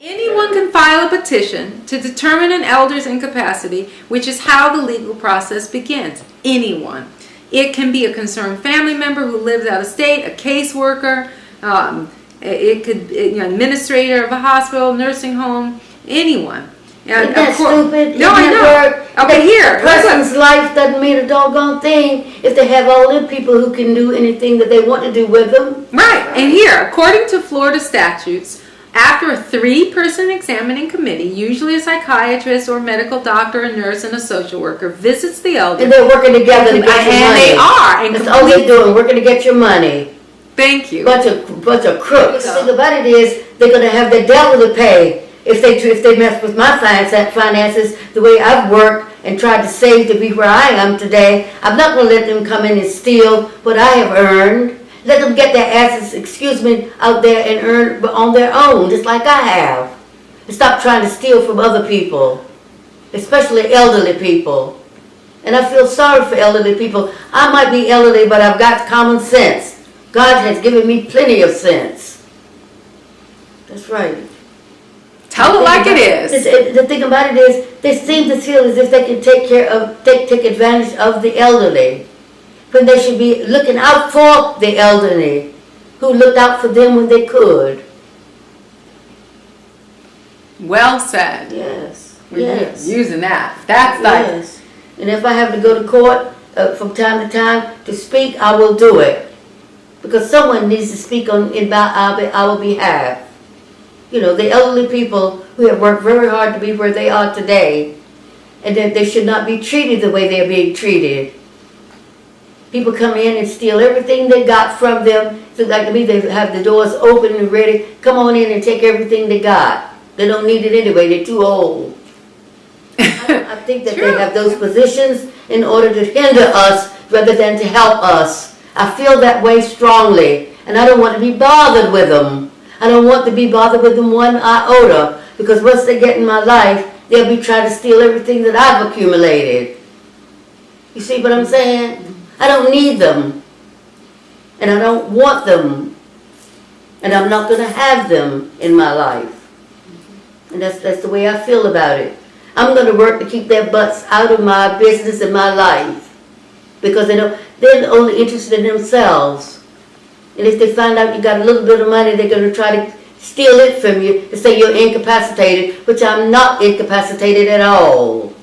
Anyone can file a petition to determine an elder's incapacity, which is how the legal process begins. Anyone. It can be a concerned family member who lives out of state, a caseworker, it could be an administrator of a hospital, nursing home, anyone. Isn't that stupid? No, I know. Okay, here. A person's life doesn't mean a doggone thing if they have all the people who can do anything that they want to do with them. Right. And here, according to Florida statutes, after a 3-person examining committee, usually a psychiatrist or medical doctor, a nurse, and a social worker, visits the elder. And they're working together to get your money. And they are. And that's all they're doing, working to get your money. Thank you. Bunch of crooks. The thing about it is, they're going to have the devil to pay if they mess with my finances the way I've worked and tried to save to be where I am today. I'm not going to let them come in and steal what I have earned. Let them get their asses, out there and earn on their own, just like I have. And stop trying to steal from other people, especially elderly people. And I feel sorry for elderly people. I might be elderly, but I've got common sense. God has given me plenty of sense. That's right. Tell it like it is. The thing about it is, they seem to feel as if they can take advantage of the elderly, when they should be looking out for the elderly, who looked out for them when they could. Well said. Yes. Yes. Using that. That's like. Yes. And if I have to go to court from time to time to speak, I will do it, because someone needs to speak on our behalf. You know, the elderly people who have worked very hard to be where they are today, and that they should not be treated the way they're being treated. People come in and steal everything they got from them. So like to me, they have the doors open and ready. Come on in and take everything they got. They don't need it anyway. They're too old. I think that they have those positions in order to hinder us rather than to help us. I feel that way strongly, and I don't want to be bothered with them. I don't want to be bothered with them one iota, because once they get in my life, they'll be trying to steal everything that I've accumulated. You see what I'm saying? I don't need them, and I don't want them, and I'm not going to have them in my life. And that's the way I feel about it. I'm going to work to keep their butts out of my business and my life, because they're only interested in themselves. And if they find out you got a little bit of money, they're going to try to steal it from you and say you're incapacitated, which I'm not incapacitated at all.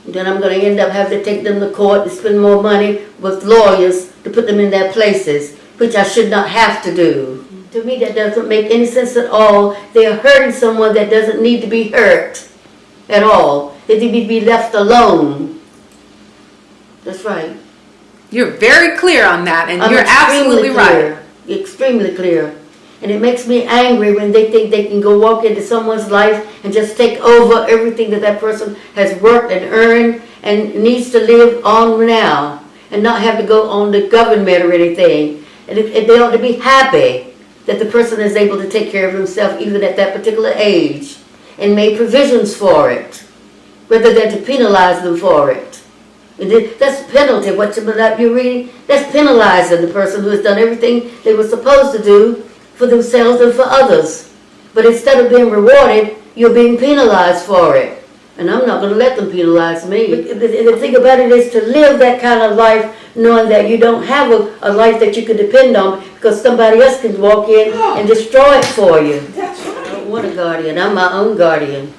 And then I'm going to end up having to take them to court and spend more money with lawyers to put them in their places, which I should not have to do. To me, that doesn't make any sense at all. They are hurting someone that doesn't need to be hurt at all. They need to be left alone. That's right. You're very clear on that, and you're absolutely right. Extremely clear. And it makes me angry when they think they can go walk into someone's life and just take over everything that person has worked and earned and needs to live on now, and not have to go on the government or anything. And they ought to be happy that the person is able to take care of himself even at that particular age, and made provisions for it, rather than to penalize them for it. That's penalty. What you're reading, that's penalizing the person who has done everything they were supposed to do for themselves and for others. But instead of being rewarded, you're being penalized for it. And I'm not going to let them penalize me. The thing about it is to live that kind of life knowing that you don't have a life that you can depend on, because somebody else can walk in and destroy it for you. I don't want a guardian. I'm my own guardian.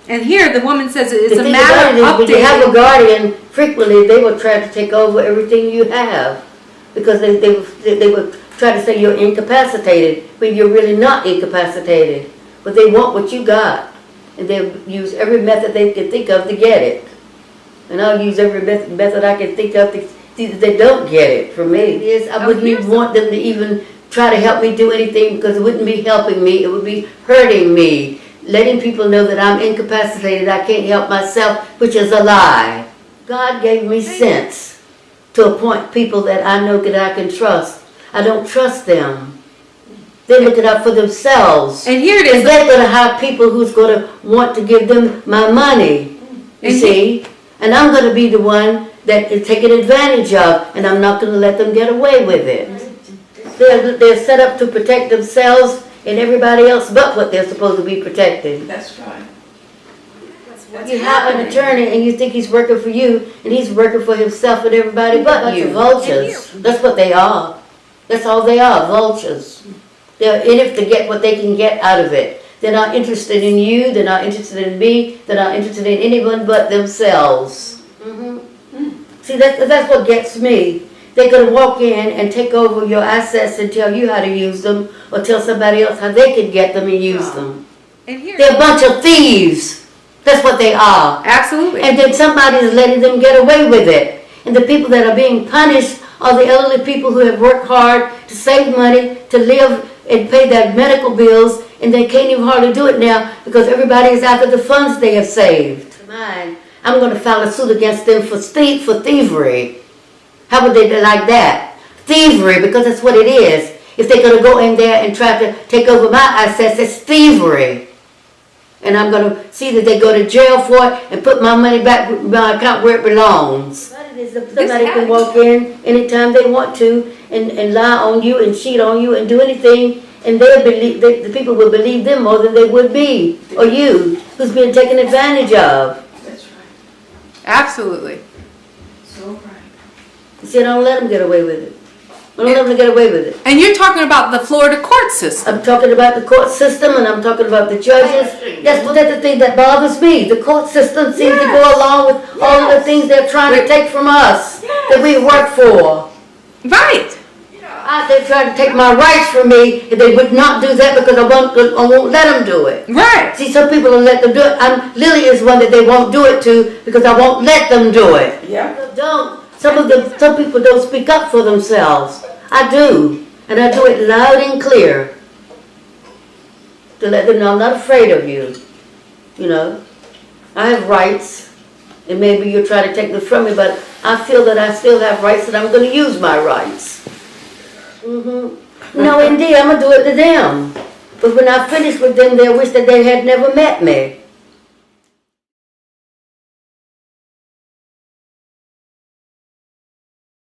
And here the woman says it's a matter of updating. When you have a guardian, frequently they will try to take over everything you have, because they will try to say you're incapacitated when you're really not incapacitated. But they want what you got, and they'll use every method they can think of to get it. And I'll use every method I can think of to see that they don't get it from me. I wouldn't even want them to even try to help me do anything, because it wouldn't be helping me, it would be hurting me. Letting people know that I'm incapacitated, I can't help myself, which is a lie. God gave me sense to appoint people that I know that I can trust. I don't trust them. They're looking out for themselves. And here it is. And they're going to have people who's going to want to give them my money, you see? And I'm going to be the one that is taken advantage of, and I'm not going to let them get away with it. They're set up to protect themselves and everybody else but what they're supposed to be protecting. That's right. You have an attorney and you think he's working for you, and he's working for himself and everybody but you. Vultures. That's what they are. That's all they are, vultures. They're in it to get what they can get out of it. They're not interested in you, they're not interested in me, they're not interested in anyone but themselves. See, that's what gets me. They're going to walk in and take over your assets and tell you how to use them, or tell somebody else how they can get them and use them. And here, They're a bunch of thieves. That's what they are. absolutely. And then somebody is letting them get away with it. And the people that are being punished are the elderly people who have worked hard to save money, to live and pay their medical bills, and they can't even hardly do it now because everybody is after the funds they have saved. Mine, I'm going to file a suit against them for thievery. How would they like that? Thievery, because that's what it is. If they're going to go in there and try to take over my assets, it's thievery. And I'm going to see that they go to jail for it and put my money back in my account where it belongs. Somebody can walk in anytime they want to and lie on you and cheat on you and do anything, and the people will believe them more than they would me or you, who's being taken advantage of. That's right. Absolutely. So right. You see, I don't let them get away with it. I don't let them get away with it. And you're talking about the Florida court system. I'm talking about the court system, and I'm talking about the judges. That's the thing that bothers me. The court system seems to go along with all of the things they're trying to take from us that we work for. Right. They're trying to take my rights from me, and they would not do that because I won't let them do it. Right. See, some people will let them do it. Lily is one that they won't do it to because I won't let them do it. Yeah. Don't. Some people don't speak up for themselves. I do, and I do it loud and clear to let them know I'm not afraid of you. You know, I have rights, and maybe you're trying to take them from me, but I feel that I still have rights, and I'm going to use my rights. No, indeed, I'm going to do it to them. But when I finish with them, they'll wish that they had never met me.